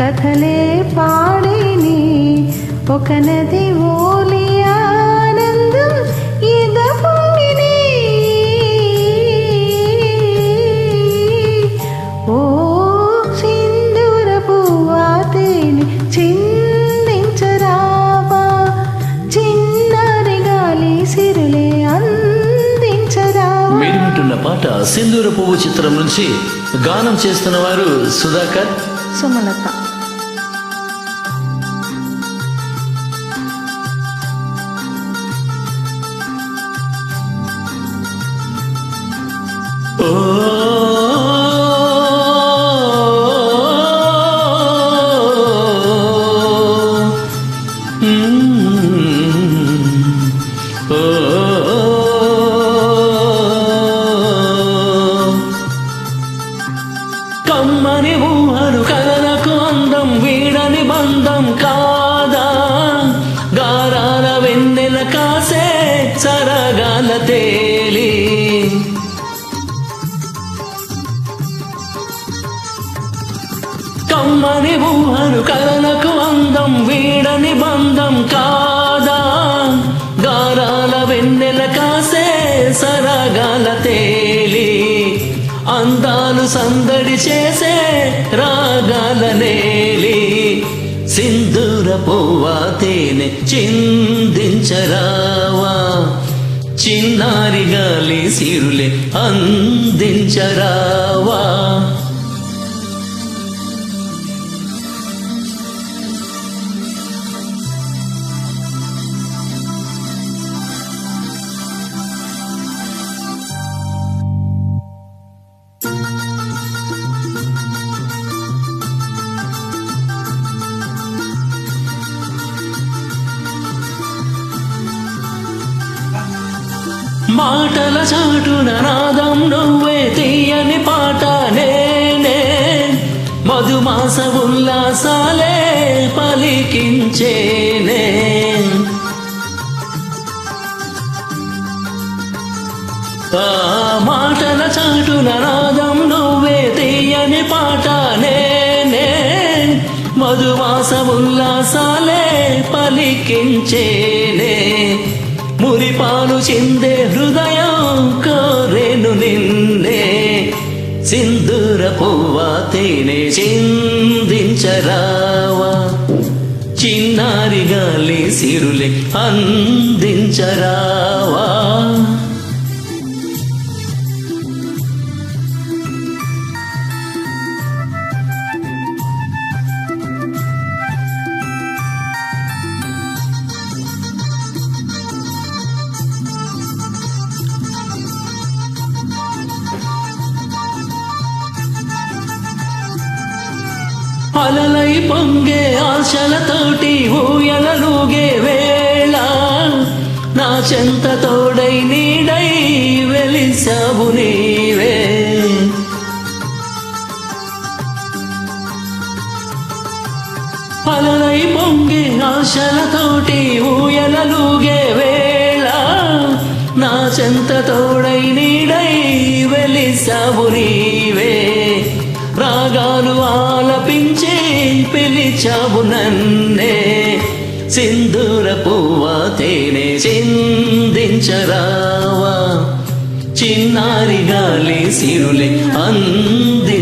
కథలే పాడేని ఒక నది ఓలి ఆనందం ఇద పొంగిని ఓ సింధూర పువ్వాతేని చిందించరావా చిన్నారి గాలి సిరులే అందించరావా. మీరు వింటున్న పాట సింధూర పువ్వు చిత్రం నుంచి గానం చేస్తున్న వారు సుధాకర్, సుమలత. ఓ కమ్మని ఊహలు కలలకు అందం వీడని బంధం కాదా గారాల వెన్నెల కాసే సరగాల తేలి కమ్మని ఊహలు కలలకు అందం వీడని బంధం కాదా గారాల వెన్నెల కాసే సరగాల తేలి అందాలు సందడి చేసే రాగాల నేలి సింధూర పువ్వా తేనె చిందించరావా చిన్నారి గాలి సిరులే అందించరావా. మాటల చాటున నాదం నువ్వే తీయని పాట నేనే మధుమాస ఉల్లాసాలే పలికించేనే ఆ మాటల చాటున నాదం నువ్వే తీయని పాట నేనే మధుమాస ఉల్లాసాలే పలికించేనే మురిపాలు చిందే హృదయం కోరేను నిన్నే సింధూర పువ్వా తేనె చిందించరావా చిన్నారి గాలి సిరులే అందించరావా. అలలై పొంగే ఆశలతోటి ఊయలలుగే వేళ నా చెంత తోడై నీడై వెలిసావు నీవే అలలై పొంగే ఆశలతోటి ఊయలలుగే వేళ నా చెంత తోడై నీడై వెలిసావు నీవే రాగాలు ఆలపించి పిలిచావు నన్నే సింధూర పువ్వా తేనె చిందించరావా చిన్నారి గాలి సిరులే అంది